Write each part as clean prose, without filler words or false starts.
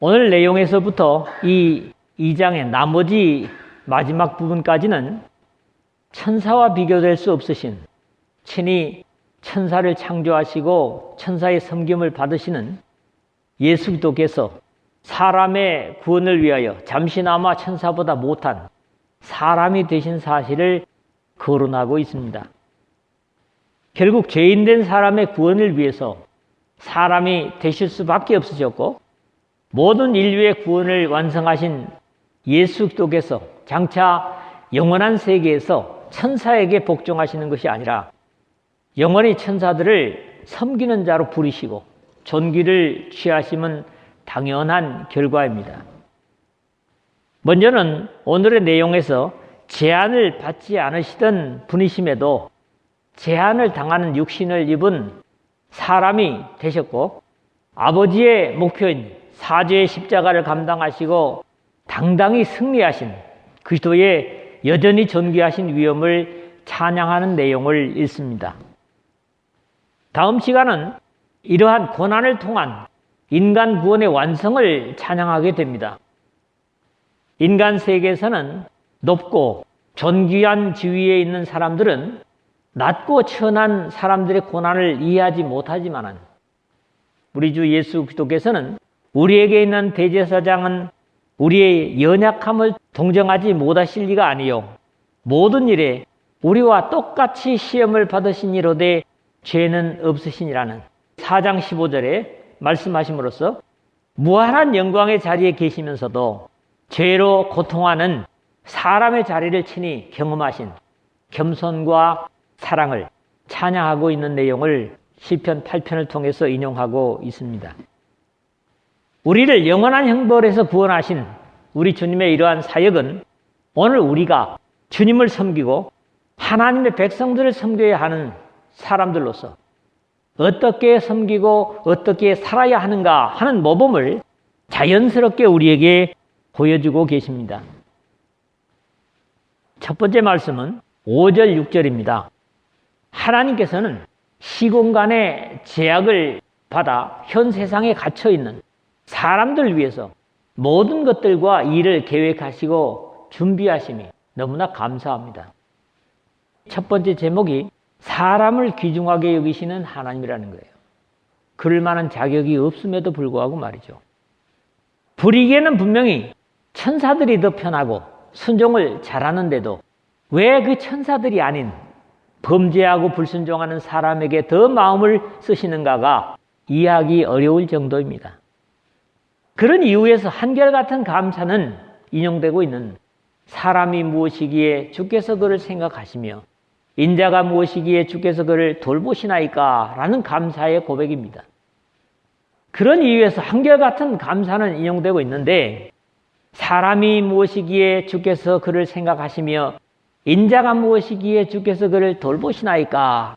오늘 내용에서부터 이 2장의 나머지 마지막 부분까지는 천사와 비교될 수 없으신, 친히 천사를 창조하시고 천사의 섬김을 받으시는 예수 그리스도께서 사람의 구원을 위하여 잠시나마 천사보다 못한 사람이 되신 사실을 거론하고 있습니다. 결국 죄인된 사람의 구원을 위해서 사람이 되실 수밖에 없으셨고, 모든 인류의 구원을 완성하신 예수 그리스도께서 장차 영원한 세계에서 천사에게 복종하시는 것이 아니라 영원히 천사들을 섬기는 자로 부르시고 존귀를 취하심은 당연한 결과입니다. 먼저는 오늘의 내용에서 제한을 받지 않으시던 분이심에도 제한을 당하는 육신을 입은 사람이 되셨고, 아버지의 목표인 사죄의 십자가를 감당하시고 당당히 승리하신 그리스도의 여전히 존귀하신 위엄을 찬양하는 내용을 읽습니다. 다음 시간은 이러한 고난을 통한 인간 구원의 완성을 찬양하게 됩니다. 인간 세계에서는 높고 존귀한 지위에 있는 사람들은 낮고 천한 사람들의 고난을 이해하지 못하지만 우리 주 예수 그리스도께서는 우리에게 있는 대제사장은 우리의 연약함을 동정하지 못하실 리가 아니요 모든 일에 우리와 똑같이 시험을 받으시니로되 죄는 없으시니라는 4장 15절에 말씀하심으로써 무한한 영광의 자리에 계시면서도 죄로 고통하는 사람의 자리를 친히 경험하신 겸손과 사랑을 찬양하고 있는 내용을 시편 8편을 통해서 인용하고 있습니다. 우리를 영원한 형벌에서 구원하신 우리 주님의 이러한 사역은 오늘 우리가 주님을 섬기고 하나님의 백성들을 섬겨야 하는 사람들로서 어떻게 섬기고 어떻게 살아야 하는가 하는 모범을 자연스럽게 우리에게 보여주고 계십니다. 첫 번째 말씀은 5절, 6절입니다. 하나님께서는 시공간의 제약을 받아 현 세상에 갇혀있는 사람들 위해서 모든 것들과 일을 계획하시고 준비하심이 너무나 감사합니다. 첫 번째 제목이 사람을 귀중하게 여기시는 하나님이라는 거예요. 그럴 만한 자격이 없음에도 불구하고 말이죠. 불이익에는 분명히 천사들이 더 편하고 순종을 잘하는데도 왜 그 천사들이 아닌 범죄하고 불순종하는 사람에게 더 마음을 쓰시는가가 이해하기 어려울 정도입니다. 그런 이유에서 한결같은 감사는 인용되고 있는 사람이 무엇이기에 주께서 그를 생각하시며 인자가 무엇이기에 주께서 그를 돌보시나이까 라는 감사의 고백입니다. 그런 이유에서 한결같은 감사는 인용되고 있는데 사람이 무엇이기에 주께서 그를 생각하시며 인자가 무엇이기에 주께서 그를 돌보시나이까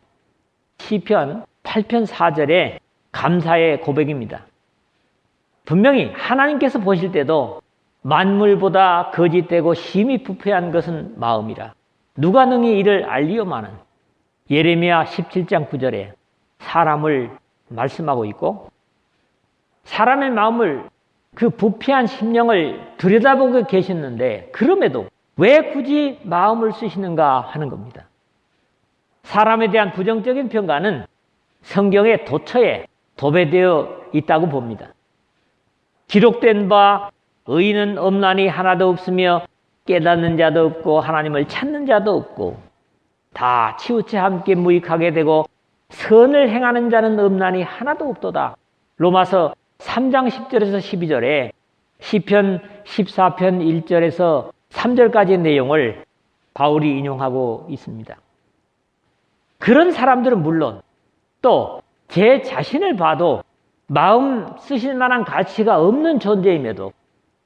시편 8편 4절의 감사의 고백입니다. 분명히 하나님께서 보실 때도 만물보다 거짓되고 심히 부패한 것은 마음이라 누가 능히 이를 알리오마는 예레미야 17장 9절에 사람을 말씀하고 있고 사람의 마음을 그 부패한 심령을 들여다보고 계셨는데 그럼에도 왜 굳이 마음을 쓰시는가 하는 겁니다. 사람에 대한 부정적인 평가는 성경의 도처에 도배되어 있다고 봅니다. 기록된 바 의인은 없나니 하나도 없으며 깨닫는 자도 없고 하나님을 찾는 자도 없고 다 치우쳐 함께 무익하게 되고 선을 행하는 자는 없나니 하나도 없도다. 로마서 3장 10절에서 12절에 시편 14편 1절에서 3절까지의 내용을 바울이 인용하고 있습니다. 그런 사람들은 물론 또 제 자신을 봐도 마음 쓰실 만한 가치가 없는 존재임에도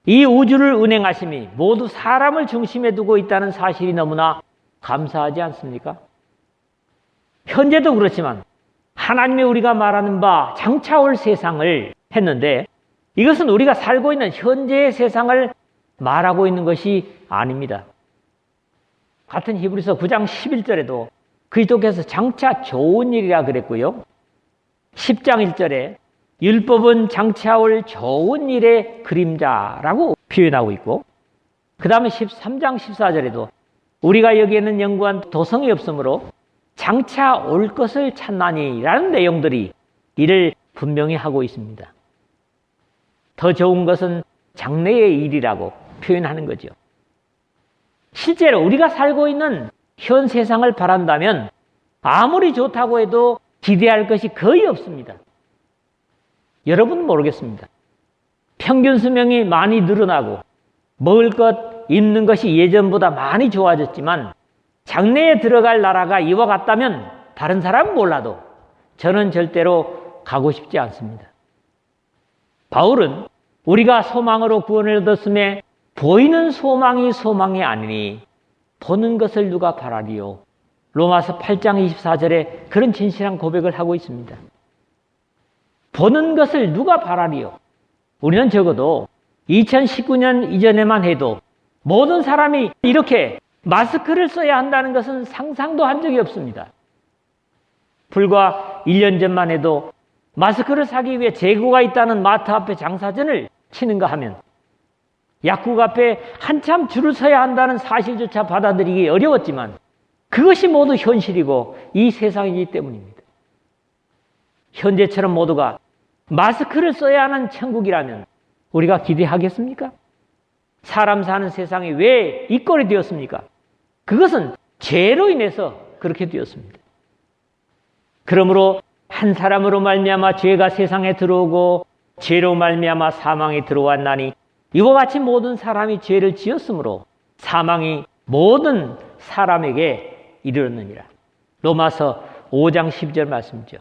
이 우주를 운행하심이 모두 사람을 중심에 두고 있다는 사실이 너무나 감사하지 않습니까? 현재도 그렇지만 하나님의 우리가 말하는 바 장차 올 세상을 했는데 이것은 우리가 살고 있는 현재의 세상을 말하고 있는 것이 아닙니다. 같은 히브리서 9장 11절에도 그리스도께서 장차 좋은 일이라 그랬고요. 10장 1절에 율법은 장차올 좋은 일의 그림자라고 표현하고 있고, 그 다음에 13장 14절에도 우리가 여기에는 영구한 도성이 없으므로 장차 올 것을 찾나니라는 내용들이 이를 분명히 하고 있습니다. 더 좋은 것은 장래의 일이라고 표현하는 거죠. 실제로 우리가 살고 있는 현 세상을 바란다면 아무리 좋다고 해도 기대할 것이 거의 없습니다. 여러분은 모르겠습니다. 평균 수명이 많이 늘어나고 먹을 것, 입는 것이 예전보다 많이 좋아졌지만 장래에 들어갈 나라가 이와 같다면 다른 사람은 몰라도 저는 절대로 가고 싶지 않습니다. 바울은 우리가 소망으로 구원을 얻었음에 보이는 소망이 아니니 보는 것을 누가 바라리요. 로마서 8장 24절에 그런 진실한 고백을 하고 있습니다. 보는 것을 누가 바라리요. 우리는 적어도 2019년 이전에만 해도 모든 사람이 이렇게 마스크를 써야 한다는 것은 상상도 한 적이 없습니다. 불과 1년 전만 해도 마스크를 사기 위해 재고가 있다는 마트 앞에 장사전을 치는가 하면 약국 앞에 한참 줄을 서야 한다는 사실조차 받아들이기 어려웠지만 그것이 모두 현실이고 이 세상이기 때문입니다. 현재처럼 모두가 마스크를 써야 하는 천국이라면 우리가 기대하겠습니까? 사람 사는 세상이 왜 이 꼴이 되었습니까? 그것은 죄로 인해서 그렇게 되었습니다. 그러므로 한 사람으로 말미암아 죄가 세상에 들어오고 죄로 말미암아 사망이 들어왔나니 이와 같이 모든 사람이 죄를 지었으므로 사망이 모든 사람에게 이르렀느니라. 로마서 5장 10절 말씀이죠.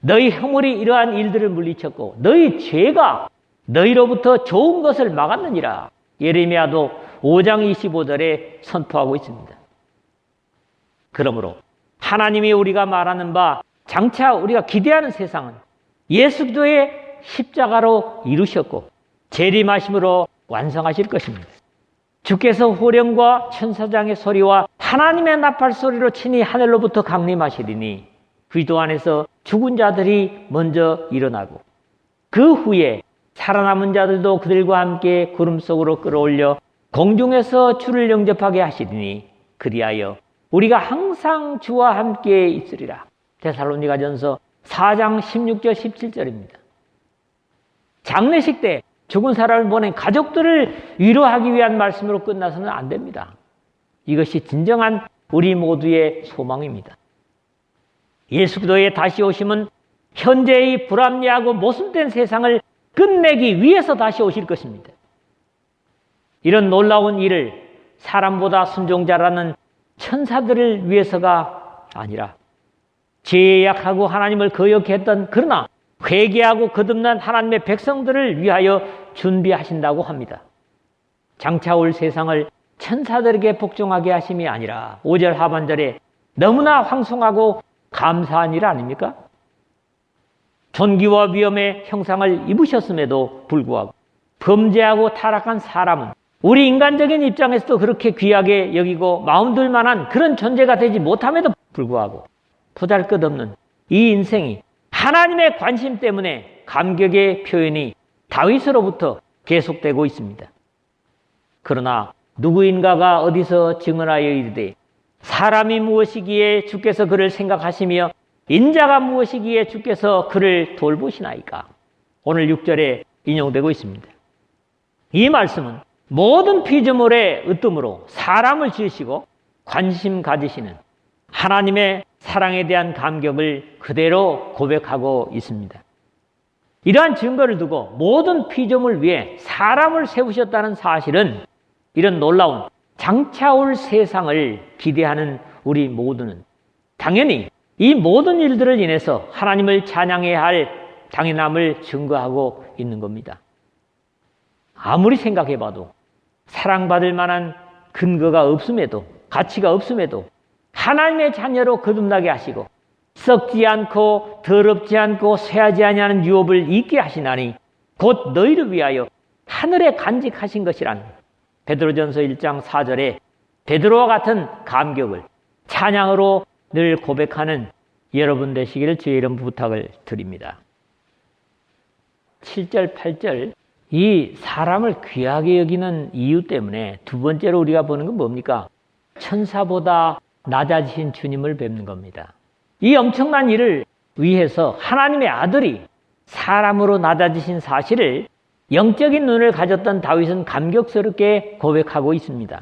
너희 허물이 이러한 일들을 물리쳤고 너희 죄가 너희로부터 좋은 것을 막았느니라. 예레미야도 5장 25절에 선포하고 있습니다. 그러므로 하나님이 우리가 말하는 바 장차 우리가 기대하는 세상은 예수 그리스도의 십자가로 이루셨고 재림하심으로 완성하실 것입니다. 주께서 호령과 천사장의 소리와 하나님의 나팔 소리로 친히 하늘로부터 강림하시리니 그리스도 안에서 죽은 자들이 먼저 일어나고 그 후에 살아남은 자들도 그들과 함께 구름 속으로 끌어올려 공중에서 주를 영접하게 하시리니 그리하여 우리가 항상 주와 함께 있으리라. 데살로니가전서 4장 16절 17절입니다. 장례식 때 죽은 사람을 보낸 가족들을 위로하기 위한 말씀으로 끝나서는 안 됩니다. 이것이 진정한 우리 모두의 소망입니다. 예수 그리스도의 다시 오심은 현재의 불합리하고 모순된 세상을 끝내기 위해서 다시 오실 것입니다. 이런 놀라운 일을 사람보다 순종자라는 천사들을 위해서가 아니라 죄에 약하고 하나님을 거역했던 그러나 회개하고 거듭난 하나님의 백성들을 위하여 준비하신다고 합니다. 장차 올 세상을 천사들에게 복종하게 하심이 아니라 5절 하반절에 너무나 황송하고 감사한 일 아닙니까? 존귀와 위엄의 형상을 입으셨음에도 불구하고 범죄하고 타락한 사람은 우리 인간적인 입장에서도 그렇게 귀하게 여기고 마음들 만한 그런 존재가 되지 못함에도 불구하고 보잘것없는 이 인생이 하나님의 관심 때문에 감격의 표현이 다윗으로부터 계속되고 있습니다. 그러나 누구인가가 어디서 증언하여 이르되 사람이 무엇이기에 주께서 그를 생각하시며 인자가 무엇이기에 주께서 그를 돌보시나이까. 오늘 6절에 인용되고 있습니다. 이 말씀은 모든 피조물의 으뜸으로 사람을 지으시고 관심 가지시는 하나님의 사랑에 대한 감격을 그대로 고백하고 있습니다. 이러한 증거를 두고 모든 피조물 위에 사람을 세우셨다는 사실은 이런 놀라운 장차 올 세상을 기대하는 우리 모두는 당연히 이 모든 일들을 인해서 하나님을 찬양해야 할 당연함을 증거하고 있는 겁니다. 아무리 생각해봐도 사랑받을 만한 근거가 없음에도 가치가 없음에도 하나님의 자녀로 거듭나게 하시고 썩지 않고 더럽지 않고 쇠하지 아니하는 유업을 잊게 하시나니 곧 너희를 위하여 하늘에 간직하신 것이란 베드로전서 1장 4절에 베드로와 같은 감격을 찬양으로 늘 고백하는 여러분 되시기를 주의 이름 부탁을 드립니다. 7절, 8절 이 사람을 귀하게 여기는 이유 때문에 두 번째로 우리가 보는 건 뭡니까? 천사보다 낮아지신 주님을 뵙는 겁니다. 이 엄청난 일을 위해서 하나님의 아들이 사람으로 낮아지신 사실을 영적인 눈을 가졌던 다윗은 감격스럽게 고백하고 있습니다.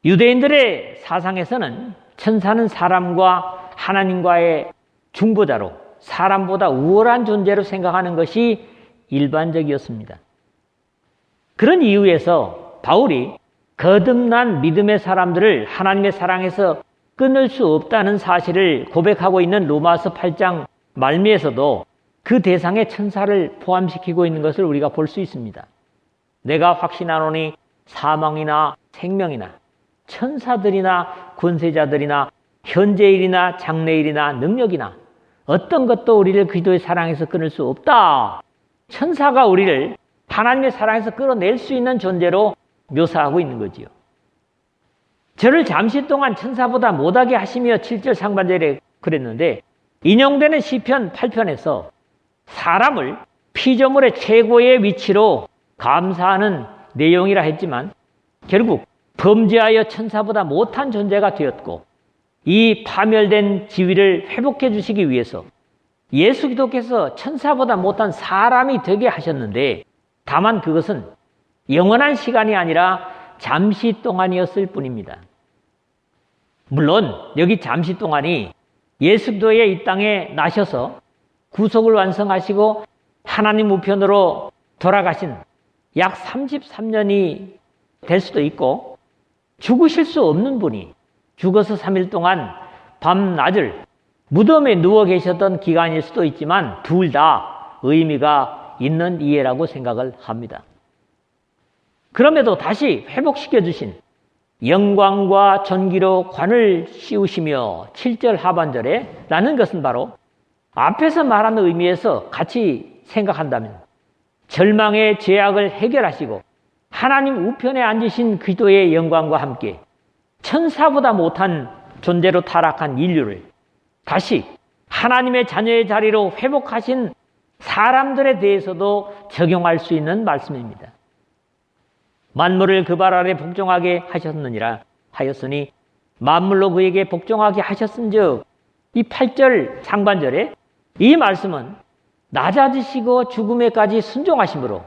유대인들의 사상에서는 천사는 사람과 하나님과의 중보자로 사람보다 우월한 존재로 생각하는 것이 일반적이었습니다. 그런 이유에서 바울이 거듭난 믿음의 사람들을 하나님의 사랑에서 끊을 수 없다는 사실을 고백하고 있는 로마서 8장 말미에서도 그 대상에 천사를 포함시키고 있는 것을 우리가 볼 수 있습니다. 내가 확신하노니 사망이나 생명이나 천사들이나 권세자들이나 현재일이나 장래일이나 능력이나 어떤 것도 우리를 그리스도의 사랑에서 끊을 수 없다. 천사가 우리를 하나님의 사랑에서 끌어낼 수 있는 존재로 묘사하고 있는 거지요. 저를 잠시 동안 천사보다 못하게 하시며 7절 상반절에 그랬는데 인용되는 시편 8편에서 사람을 피조물의 최고의 위치로 감사하는 내용이라 했지만 결국 범죄하여 천사보다 못한 존재가 되었고 이 파멸된 지위를 회복해 주시기 위해서 예수 기도께서 천사보다 못한 사람이 되게 하셨는데 다만 그것은 영원한 시간이 아니라 잠시 동안이었을 뿐입니다. 물론 여기 잠시 동안이 예수 기도의 이 땅에 나셔서 구속을 완성하시고 하나님 우편으로 돌아가신 약 33년이 될 수도 있고 죽으실 수 없는 분이 죽어서 3일 동안 밤낮을 무덤에 누워 계셨던 기간일 수도 있지만 둘 다 의미가 있는 이해라고 생각을 합니다. 그럼에도 다시 회복시켜 주신 영광과 존귀로 관을 씌우시며 7절 하반절에 라는 것은 바로 앞에서 말하는 의미에서 같이 생각한다면 절망의 죄악을 해결하시고 하나님 우편에 앉으신 그리스도의 영광과 함께 천사보다 못한 존재로 타락한 인류를 다시 하나님의 자녀의 자리로 회복하신 사람들에 대해서도 적용할 수 있는 말씀입니다. 만물을 그 발 아래 복종하게 하셨느니라 하였으니 만물로 그에게 복종하게 하셨은즉 이 8절 상반절에 이 말씀은 낮아지시고 죽음에까지 순종하심으로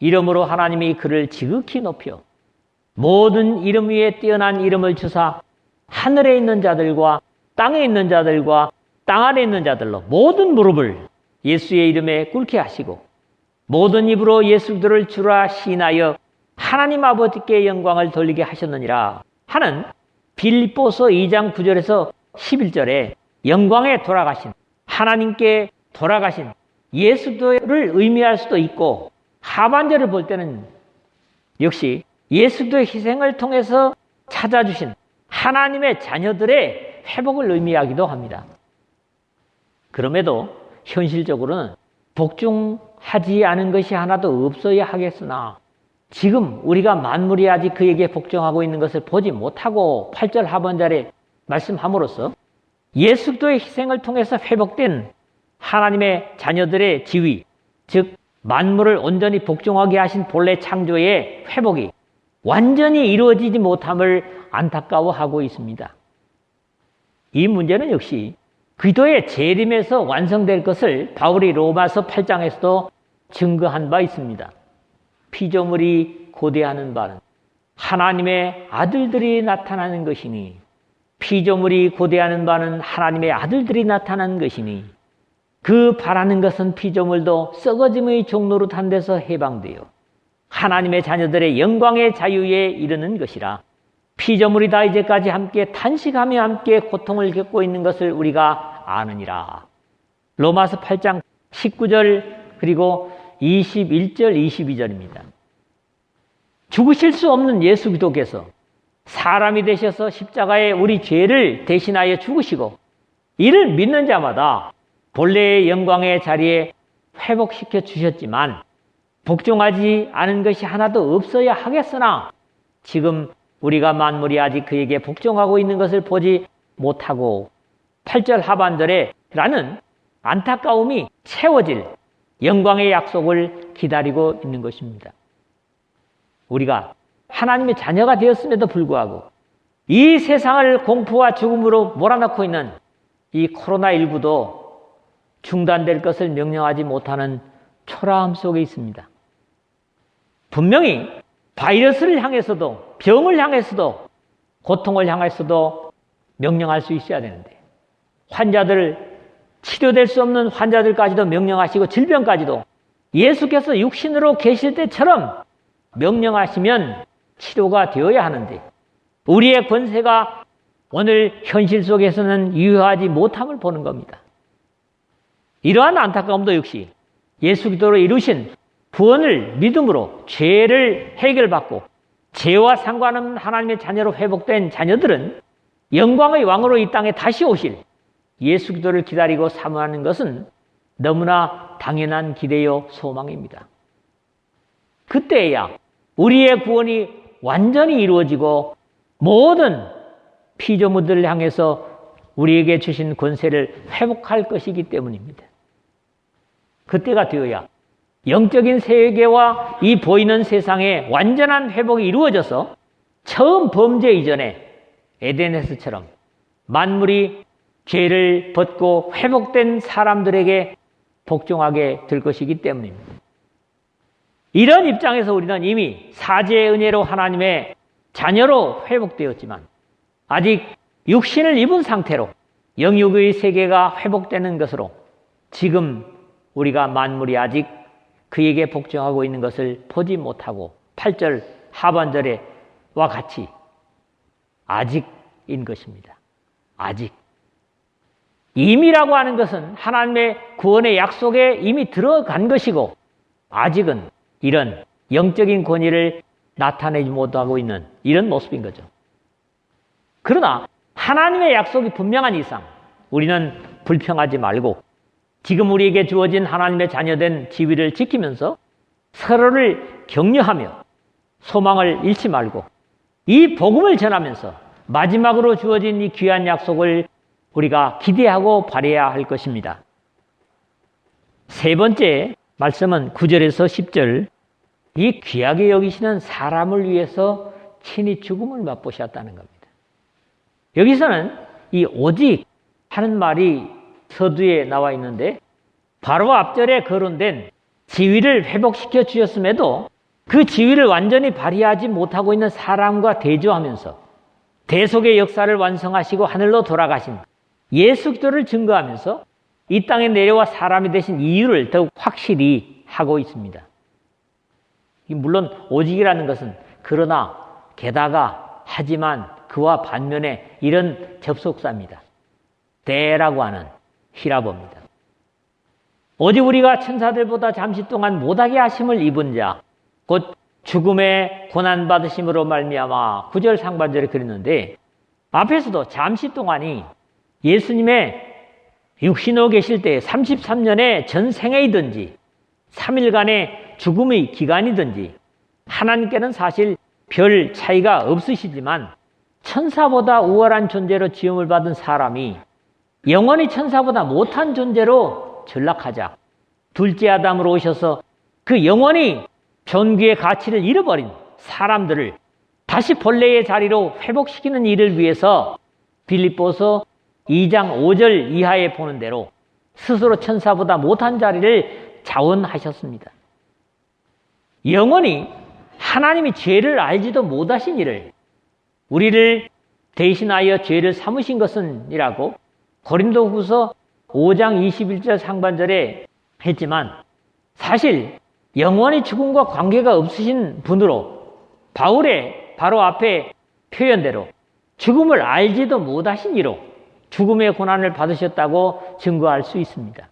이름으로 하나님이 그를 지극히 높여 모든 이름 위에 뛰어난 이름을 주사 하늘에 있는 자들과 땅에 있는 자들과 땅 아래 있는 자들로 모든 무릎을 예수의 이름에 꿇게 하시고 모든 입으로 예수들을 주라 시인하여 하나님 아버지께 영광을 돌리게 하셨느니라 하는 빌립보서 2장 9절에서 11절에 영광에 돌아가신 하나님께 돌아가신 예수도를 의미할 수도 있고 하반절을 볼 때는 역시 예수도의 희생을 통해서 찾아주신 하나님의 자녀들의 회복을 의미하기도 합니다. 그럼에도 현실적으로는 복종하지 않은 것이 하나도 없어야 하겠으나 지금 우리가 만물이 아직 그에게 복종하고 있는 것을 보지 못하고 8절 하반절에 말씀함으로써 예수 그리스도의 희생을 통해서 회복된 하나님의 자녀들의 지위, 즉 만물을 온전히 복종하게 하신 본래 창조의 회복이 완전히 이루어지지 못함을 안타까워하고 있습니다. 이 문제는 역시 그리스도의 재림에서 완성될 것을 바울이 로마서 8장에서도 증거한 바 있습니다. 피조물이 고대하는 바는 하나님의 아들들이 나타나는 것이니 피조물이 고대하는 바는 하나님의 아들들이 나타나는 것이니 그 바라는 것은 피조물도 썩어짐의 종로로 탄 데서 해방되어 하나님의 자녀들의 영광의 자유에 이르는 것이라. 피조물이 다 이제까지 함께 탄식하며 함께 고통을 겪고 있는 것을 우리가 아느니라. 로마서 8장 19절 그리고 21절 22절입니다. 죽으실 수 없는 예수 그리스도께서 사람이 되셔서 십자가에 우리 죄를 대신하여 죽으시고 이를 믿는 자마다 본래의 영광의 자리에 회복시켜 주셨지만 복종하지 않은 것이 하나도 없어야 하겠으나 지금 우리가 만물이 아직 그에게 복종하고 있는 것을 보지 못하고 8절 하반절에 라는 안타까움이 채워질 영광의 약속을 기다리고 있는 것입니다. 우리가 하나님의 자녀가 되었음에도 불구하고 이 세상을 공포와 죽음으로 몰아넣고 있는 이 코로나19도 중단될 것을 명령하지 못하는 초라함 속에 있습니다. 분명히 바이러스를 향해서도, 병을 향해서도, 고통을 향해서도 명령할 수 있어야 되는데, 환자들, 치료될 수 없는 환자들까지도 명령하시고 질병까지도 예수께서 육신으로 계실 때처럼 명령하시면 치료가 되어야 하는데, 우리의 권세가 오늘 현실 속에서는 유효하지 못함을 보는 겁니다. 이러한 안타까움도 역시 예수 그리스도로 이루신 구원을 믿음으로 죄를 해결받고 죄와 상관없는 하나님의 자녀로 회복된 자녀들은 영광의 왕으로 이 땅에 다시 오실 예수 그리스도를 기다리고 사모하는 것은 너무나 당연한 기대요 소망입니다. 그때야 우리의 구원이 완전히 이루어지고 모든 피조물들을 향해서 우리에게 주신 권세를 회복할 것이기 때문입니다. 그때가 되어야 영적인 세계와 이 보이는 세상의 완전한 회복이 이루어져서 처음 범죄 이전에 에덴에서처럼 만물이 죄를 벗고 회복된 사람들에게 복종하게 될 것이기 때문입니다. 이런 입장에서 우리는 이미 사죄의 은혜로 하나님의 자녀로 회복되었지만 아직 육신을 입은 상태로 영육의 세계가 회복되는 것으로 지금 우리가 만물이 아직 그에게 복종하고 있는 것을 보지 못하고 8절 하반절에와 같이 아직인 것입니다. 아직. 이미라고 하는 것은 하나님의 구원의 약속에 이미 들어간 것이고 아직은 이런 영적인 권위를 나타내지 못하고 있는 이런 모습인 거죠. 그러나 하나님의 약속이 분명한 이상 우리는 불평하지 말고 지금 우리에게 주어진 하나님의 자녀된 지위를 지키면서 서로를 격려하며 소망을 잃지 말고 이 복음을 전하면서 마지막으로 주어진 이 귀한 약속을 우리가 기대하고 바라야 할 것입니다. 세 번째 말씀은 9절에서 10절 이 귀하게 여기시는 사람을 위해서 친히 죽음을 맛보셨다는 겁니다. 여기서는 이 오직 하는 말이 서두에 나와 있는데 바로 앞절에 거론된 지위를 회복시켜 주셨음에도 그 지위를 완전히 발휘하지 못하고 있는 사람과 대조하면서 대속의 역사를 완성하시고 하늘로 돌아가신 예수 그리스도를 증거하면서 이 땅에 내려와 사람이 되신 이유를 더욱 확실히 하고 있습니다. 물론 오직이라는 것은 그러나 게다가 하지만 그와 반면에 이런 접속사입니다. 대라고 하는 히라보입니다. 오직 우리가 천사들보다 잠시 동안 못하게 하심을 입은 자, 곧 죽음의 고난받으심으로 말미암아 9절 상반절에 그랬는데 앞에서도 잠시 동안이 예수님의 육신으로 계실 때 33년의 전생애이든지 3일간의 죽음의 기간이든지 하나님께는 사실 별 차이가 없으시지만 천사보다 우월한 존재로 지음을 받은 사람이 영원히 천사보다 못한 존재로 전락하자 둘째 아담으로 오셔서 그 영원히 존귀의 가치를 잃어버린 사람들을 다시 본래의 자리로 회복시키는 일을 위해서 빌립보서 2장 5절 이하에 보는 대로 스스로 천사보다 못한 자리를 자원하셨습니다. 영원히 하나님이 죄를 알지도 못하신 일을 우리를 대신하여 죄를 삼으신 것은이라고 고린도후서 5장 21절 상반절에 했지만 사실 영원히 죽음과 관계가 없으신 분으로 바울의 바로 앞에 표현대로 죽음을 알지도 못하신 이로 죽음의 고난을 받으셨다고 증거할 수 있습니다.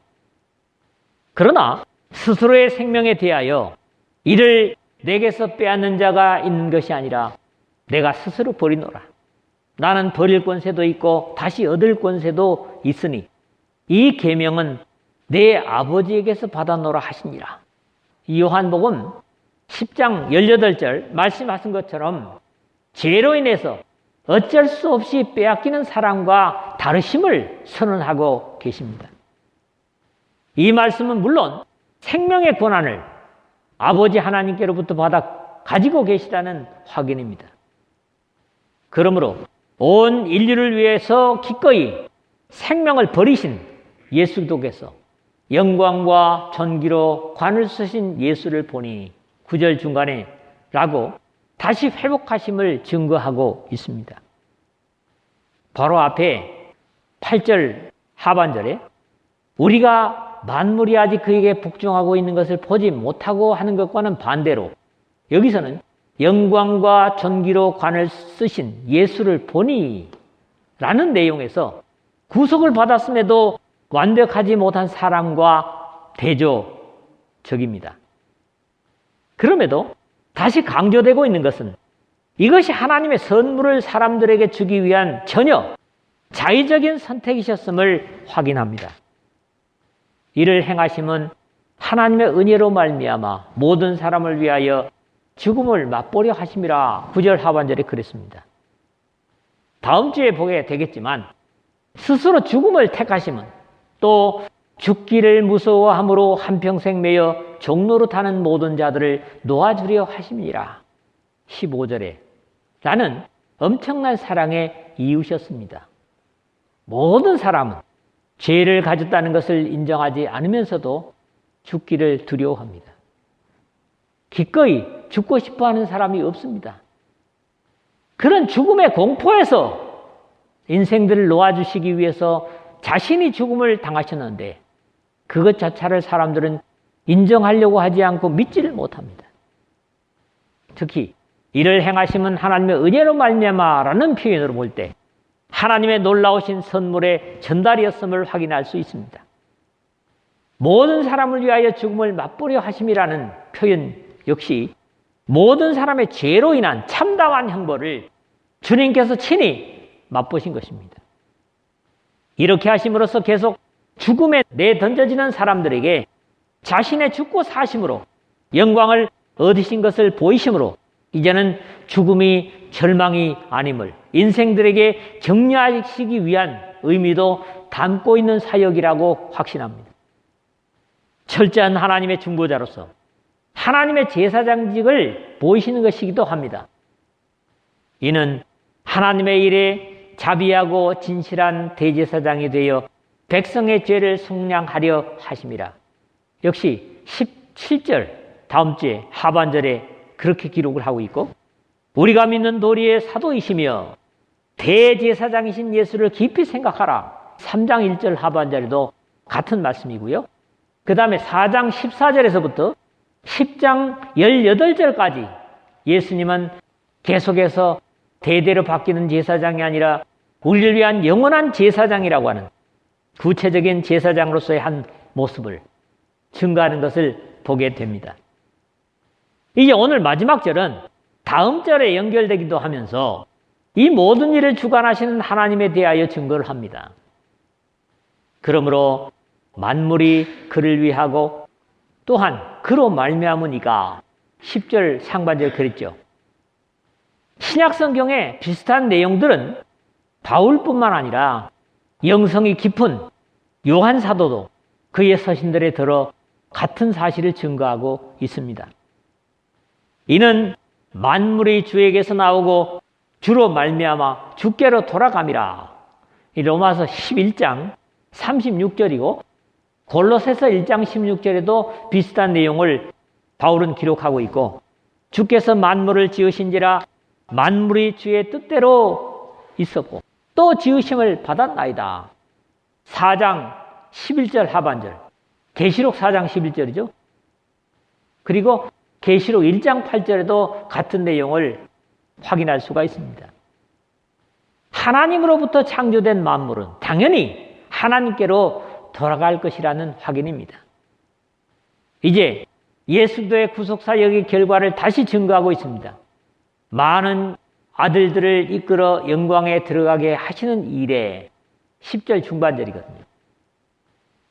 그러나 스스로의 생명에 대하여 이를 내게서 빼앗는 자가 있는 것이 아니라 내가 스스로 버리노라. 나는 버릴 권세도 있고 다시 얻을 권세도 있으니 이 계명은 내 아버지에게서 받아노라 하시니라. 이 요한복음 10장 18절 말씀하신 것처럼 죄로 인해서 어쩔 수 없이 빼앗기는 사람과 다르심을 선언하고 계십니다. 이 말씀은 물론 생명의 권한을 아버지 하나님께로부터 받아 가지고 계시다는 확인입니다. 그러므로 온 인류를 위해서 기꺼이 생명을 버리신 예수께서 영광과 존귀로 관을 쓰신 예수를 보니 9절 중간에 라고 다시 회복하심을 증거하고 있습니다. 바로 앞에 8절 하반절에 우리가 만물이 아직 그에게 복종하고 있는 것을 보지 못하고 하는 것과는 반대로 여기서는 영광과 존귀로 관을 쓰신 예수를 보니 라는 내용에서 구속을 받았음에도 완벽하지 못한 사람과 대조적입니다. 그럼에도 다시 강조되고 있는 것은 이것이 하나님의 선물을 사람들에게 주기 위한 전혀 자의적인 선택이셨음을 확인합니다. 이를 행하심은 하나님의 은혜로 말미암아 모든 사람을 위하여 죽음을 맛보려 하심이라 9절 하반절에 그랬습니다. 다음 주에 보게 되겠지만 스스로 죽음을 택하심은 또 죽기를 무서워함으로 한평생 매여 종로로 타는 모든 자들을 놓아주려 하심이라 15절에 라는 엄청난 사랑에 이으셨습니다. 모든 사람은 죄를 가졌다는 것을 인정하지 않으면서도 죽기를 두려워합니다. 기꺼이 죽고 싶어하는 사람이 없습니다. 그런 죽음의 공포에서 인생들을 놓아주시기 위해서 자신이 죽음을 당하셨는데 그것 자체를 사람들은 인정하려고 하지 않고 믿지를 못합니다. 특히 이를 행하심은 하나님의 은혜로 말미암아라는 표현으로 볼 때 하나님의 놀라우신 선물의 전달이었음을 확인할 수 있습니다. 모든 사람을 위하여 죽음을 맛보려 하심이라는 표현 역시 모든 사람의 죄로 인한 참담한 형벌을 주님께서 친히 맛보신 것입니다. 이렇게 하심으로써 계속 죽음에 내던져지는 사람들에게 자신의 죽고 사심으로 영광을 얻으신 것을 보이심으로 이제는 죽음이 절망이 아님을 인생들에게 격려하시기 위한 의미도 담고 있는 사역이라고 확신합니다. 철저한 하나님의 중보자로서 하나님의 제사장직을 보이시는 것이기도 합니다. 이는 하나님의 일에 자비하고 진실한 대제사장이 되어 백성의 죄를 속량하려 하심이라. 역시 17절 다음 주에 하반절에 그렇게 기록을 하고 있고 우리가 믿는 도리의 사도이시며 대제사장이신 예수를 깊이 생각하라. 3장 1절 하반절에도 같은 말씀이고요. 그 다음에 4장 14절에서부터 10장 18절까지 예수님은 계속해서 대대로 바뀌는 제사장이 아니라 우리를 위한 영원한 제사장이라고 하는 구체적인 제사장으로서의 한 모습을 증거하는 것을 보게 됩니다. 이제 오늘 마지막 절은 다음 절에 연결되기도 하면서 이 모든 일을 주관하시는 하나님에 대하여 증거를 합니다. 그러므로 만물이 그를 위하고 또한 그로 말미암으니까 10절 상반절 그랬죠. 신약 성경에 비슷한 내용들은 바울뿐만 아니라 영성이 깊은 요한 사도도 그의 서신들에 들어 같은 사실을 증거하고 있습니다. 이는 만물이 주에게서 나오고 주로 말미암아 주께로 돌아감이라. 이 로마서 11장 36절이고 골로새서 1장 16절에도 비슷한 내용을 바울은 기록하고 있고 주께서 만물을 지으신지라 만물이 주의 뜻대로 있었고 또 지으심을 받았나이다. 4장 11절 하반절 계시록 4장 11절이죠. 그리고 계시록 1장 8절에도 같은 내용을 확인할 수가 있습니다. 하나님으로부터 창조된 만물은 당연히 하나님께로 돌아갈 것이라는 확인입니다. 이제 예수도의 구속사역의 결과를 다시 증거하고 있습니다. 많은 아들들을 이끌어 영광에 들어가게 하시는 일에 10절 중반절이거든요.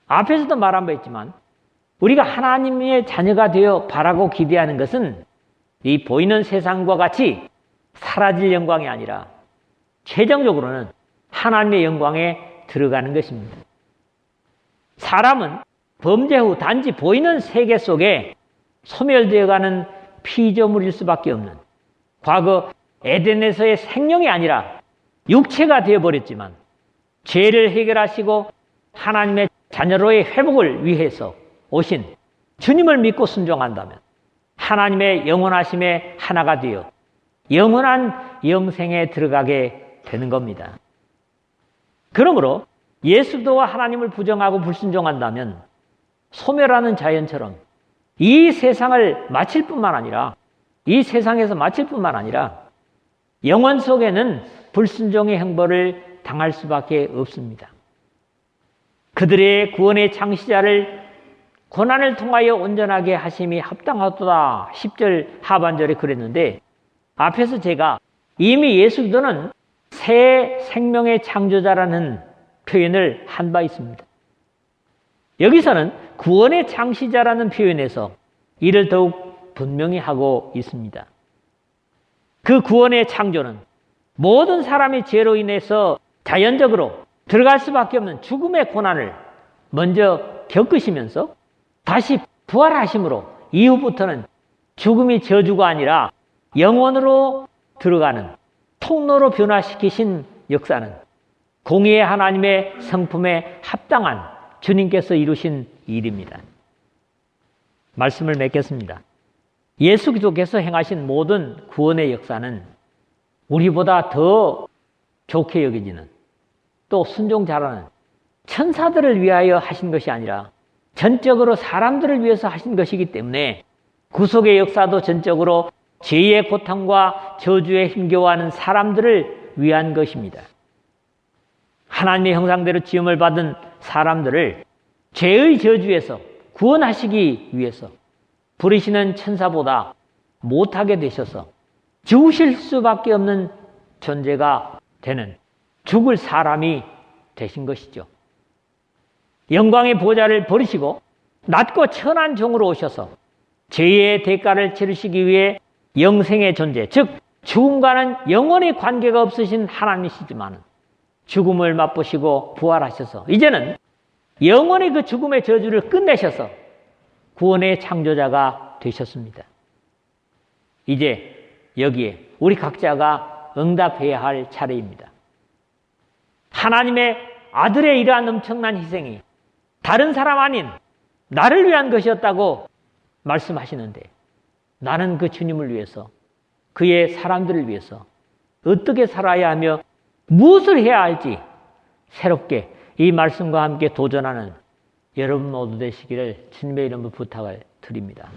앞에서도 말한 바 있지만 우리가 하나님의 자녀가 되어 바라고 기대하는 것은 이 보이는 세상과 같이 사라질 영광이 아니라 최종적으로는 하나님의 영광에 들어가는 것입니다. 사람은 범죄 후 단지 보이는 세계 속에 소멸되어가는 피조물일 수밖에 없는, 과거 에덴에서의 생명이 아니라 육체가 되어버렸지만 죄를 해결하시고 하나님의 자녀로의 회복을 위해서 오신 주님을 믿고 순종한다면 하나님의 영원하심의 하나가 되어 영원한 영생에 들어가게 되는 겁니다. 그러므로 예수도와 하나님을 부정하고 불순종한다면 소멸하는 자연처럼 이 세상을 마칠 뿐만 아니라, 이 세상에서 마칠 뿐만 아니라 영원 속에는 불순종의 형벌을 당할 수밖에 없습니다. 그들의 구원의 창시자를 고난을 통하여 온전하게 하심이 합당하도다 10절 하반절에 그랬는데, 앞에서 제가 이미 예수 그리스도는 새 생명의 창조자라는 표현을 한 바 있습니다. 여기서는 구원의 창시자라는 표현에서 이를 더욱 분명히 하고 있습니다. 그 구원의 창조는 모든 사람의 죄로 인해서 자연적으로 들어갈 수밖에 없는 죽음의 고난을 먼저 겪으시면서 다시 부활하심으로 이후부터는 죽음이 저주가 아니라 영원으로 들어가는 통로로 변화시키신 역사는 공의의 하나님의 성품에 합당한 주님께서 이루신 일입니다. 말씀을 맺겠습니다. 예수 그리스도께서 행하신 모든 구원의 역사는 우리보다 더 좋게 여겨지는, 또 순종 잘하는 천사들을 위하여 하신 것이 아니라 전적으로 사람들을 위해서 하신 것이기 때문에 구속의 역사도 전적으로 죄의 고통과 저주에 힘겨워하는 사람들을 위한 것입니다. 하나님의 형상대로 지음을 받은 사람들을 죄의 저주에서 구원하시기 위해서 부르시는 천사보다 못하게 되셔서 죽으실 수밖에 없는 존재가 되는 죽을 사람이 되신 것이죠. 영광의 보좌를 버리시고 낮고 천한 종으로 오셔서 죄의 대가를 치르시기 위해 영생의 존재, 즉 죽음과는 영원히 관계가 없으신 하나님이시지만 죽음을 맛보시고 부활하셔서 이제는 영원히 그 죽음의 저주를 끝내셔서 구원의 창조자가 되셨습니다. 이제 여기에 우리 각자가 응답해야 할 차례입니다. 하나님의 아들의 이러한 엄청난 희생이 다른 사람 아닌 나를 위한 것이었다고 말씀하시는데, 나는 그 주님을 위해서, 그의 사람들을 위해서 어떻게 살아야 하며 무엇을 해야 할지 새롭게 이 말씀과 함께 도전하는 여러분 모두 되시기를 주님의 이름으로 부탁을 드립니다.